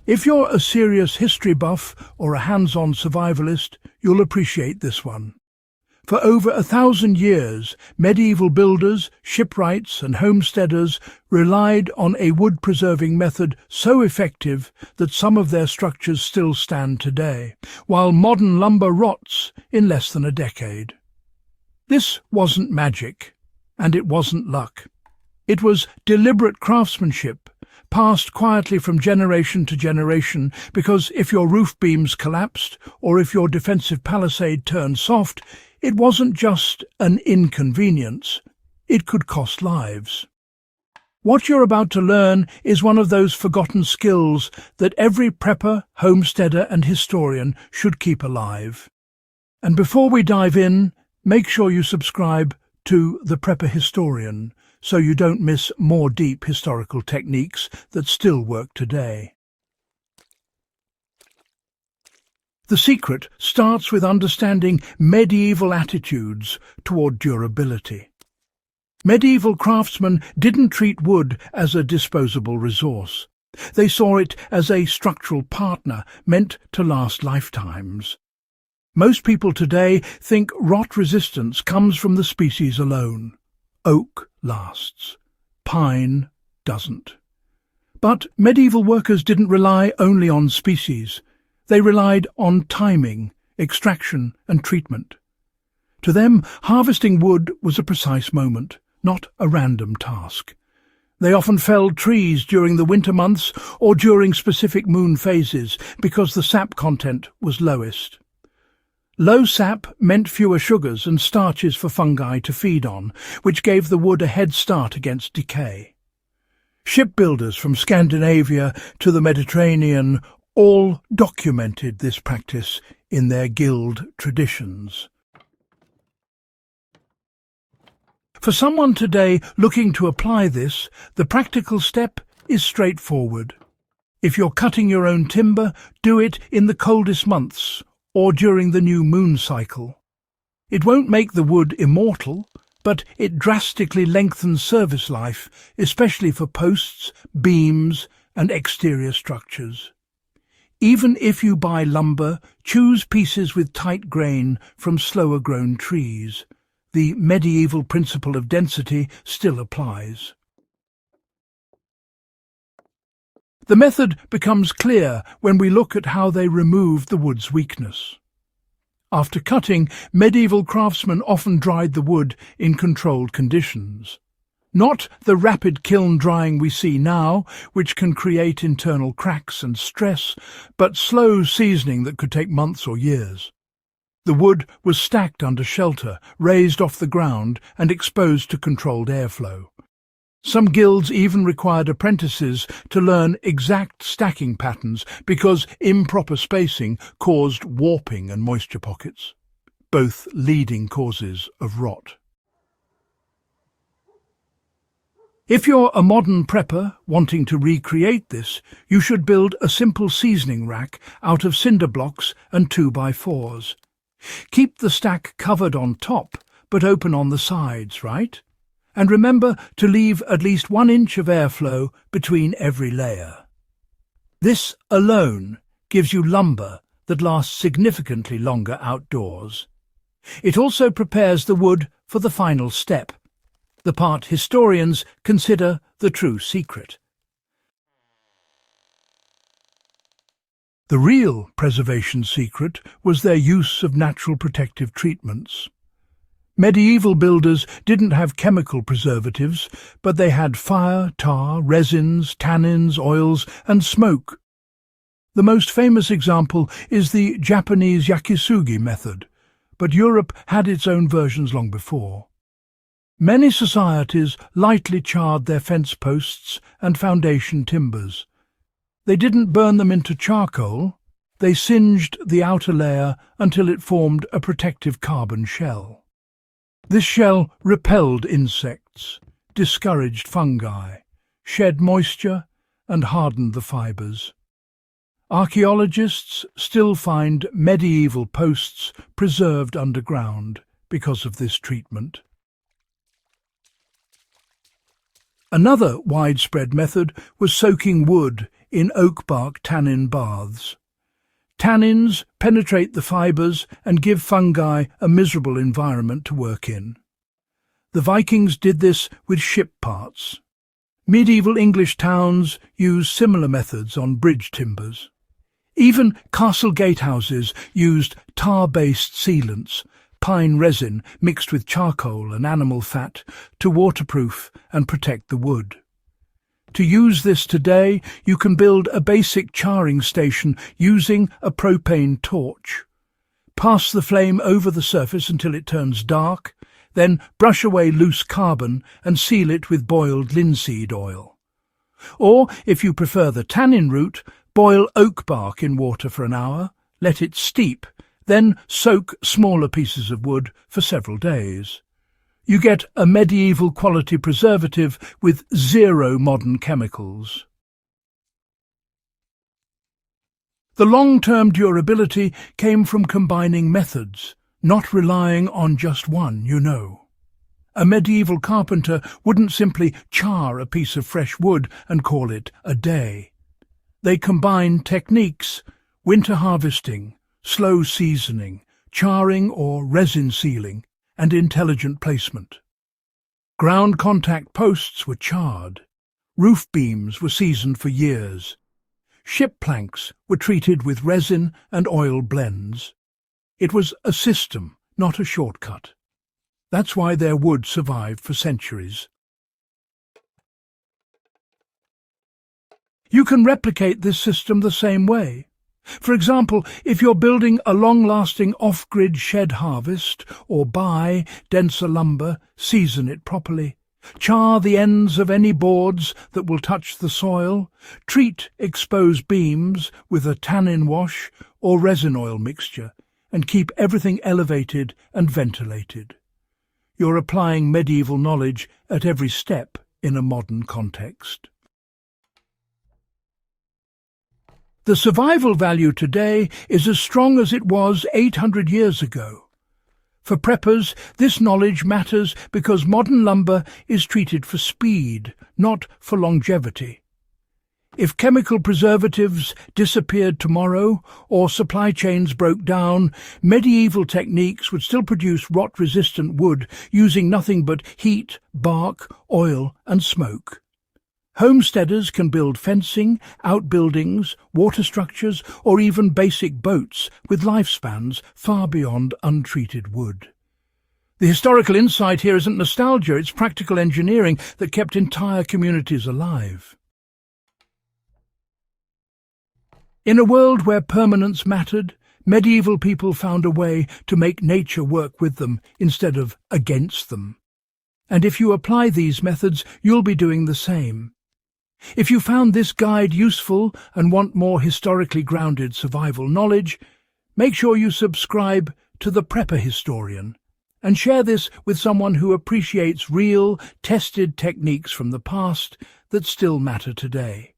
If you're a serious history buff or a hands-on survivalist, you'll appreciate this one. For over 1,000 years, medieval builders, shipwrights and homesteaders relied on a wood-preserving method so effective that some of their structures still stand today, while modern lumber rots in less than a decade. This wasn't magic, and it wasn't luck. It was deliberate craftsmanship, passed quietly from generation to generation, because if your roof beams collapsed or if your defensive palisade turned soft, it wasn't just an inconvenience, it could cost lives. What you're about to learn is one of those forgotten skills that every prepper, homesteader and historian should keep alive. And before we dive in, make sure you subscribe to The Prepper Historian so you don't miss more deep historical techniques that still work today. The secret starts with understanding medieval attitudes toward durability. Medieval craftsmen didn't treat wood as a disposable resource. They saw it as a structural partner meant to last lifetimes. Most people today think rot resistance comes from the species alone. Oak lasts. Pine doesn't. But medieval workers didn't rely only on species. They relied on timing, extraction and treatment. To them, harvesting wood was a precise moment, not a random task. They often felled trees during the winter months or during specific moon phases because the sap content was lowest. Low sap meant fewer sugars and starches for fungi to feed on, which gave the wood a head start against decay. Shipbuilders from Scandinavia to the Mediterranean all documented this practice in their guild traditions. For someone today looking to apply this, the practical step is straightforward. If you're cutting your own timber, do it in the coldest months or during the new moon cycle. It won't make the wood immortal, but it drastically lengthens service life, especially for posts, beams and exterior structures. Even if you buy lumber, choose pieces with tight grain from slower-grown trees. The medieval principle of density still applies. The method becomes clear when we look at how they removed the wood's weakness. After cutting, medieval craftsmen often dried the wood in controlled conditions. Not the rapid kiln drying we see now, which can create internal cracks and stress, but slow seasoning that could take months or years. The wood was stacked under shelter, raised off the ground and exposed to controlled airflow. Some guilds even required apprentices to learn exact stacking patterns because improper spacing caused warping and moisture pockets, both leading causes of rot. If you're a modern prepper wanting to recreate this, you should build a simple seasoning rack out of cinder blocks and 2x4s. Keep the stack covered on top, but open on the sides, right? And remember to leave at least 1 inch of airflow between every layer. This alone gives you lumber that lasts significantly longer outdoors. It also prepares the wood for the final step, the part historians consider the true secret. The real preservation secret was their use of natural protective treatments. Medieval builders didn't have chemical preservatives, but they had fire, tar, resins, tannins, oils, and smoke. The most famous example is the Japanese yakisugi method, but Europe had its own versions long before. Many societies lightly charred their fence posts and foundation timbers. They didn't burn them into charcoal, they singed the outer layer until it formed a protective carbon shell. This shell repelled insects, discouraged fungi, shed moisture, and hardened the fibres. Archaeologists still find medieval posts preserved underground because of this treatment. Another widespread method was soaking wood in oak bark tannin baths. Tannins penetrate the fibres and give fungi a miserable environment to work in. The Vikings did this with ship parts. Medieval English towns used similar methods on bridge timbers. Even castle gatehouses used tar-based sealants, pine resin mixed with charcoal and animal fat, to waterproof and protect the wood. To use this today, you can build a basic charring station using a propane torch. Pass the flame over the surface until it turns dark, then brush away loose carbon and seal it with boiled linseed oil. Or, if you prefer the tannin route, boil oak bark in water for an hour, let it steep, then soak smaller pieces of wood for several days. You get a medieval quality preservative with zero modern chemicals. The long-term durability came from combining methods, not relying on just one, you know. A medieval carpenter wouldn't simply char a piece of fresh wood and call it a day. They combined techniques: winter harvesting, slow seasoning, charring or resin sealing, and intelligent placement. Ground contact posts were charred. Roof beams were seasoned for years. Ship planks were treated with resin and oil blends. It was a system, not a shortcut. That's why their wood survived for centuries. You can replicate this system the same way. For example, if you're building a long-lasting off-grid shed harvest, or buy denser lumber, season it properly. Char the ends of any boards that will touch the soil. Treat exposed beams with a tannin wash or resin oil mixture, and keep everything elevated and ventilated. You're applying medieval knowledge at every step in a modern context. The survival value today is as strong as it was 800 years ago. For preppers, this knowledge matters because modern lumber is treated for speed, not for longevity. If chemical preservatives disappeared tomorrow or supply chains broke down, medieval techniques would still produce rot-resistant wood using nothing but heat, bark, oil and smoke. Homesteaders can build fencing, outbuildings, water structures, or even basic boats with lifespans far beyond untreated wood. The historical insight here isn't nostalgia, it's practical engineering that kept entire communities alive. In a world where permanence mattered, medieval people found a way to make nature work with them instead of against them. And if you apply these methods, you'll be doing the same. If you found this guide useful and want more historically grounded survival knowledge, make sure you subscribe to The Prepper Historian and share this with someone who appreciates real, tested techniques from the past that still matter today.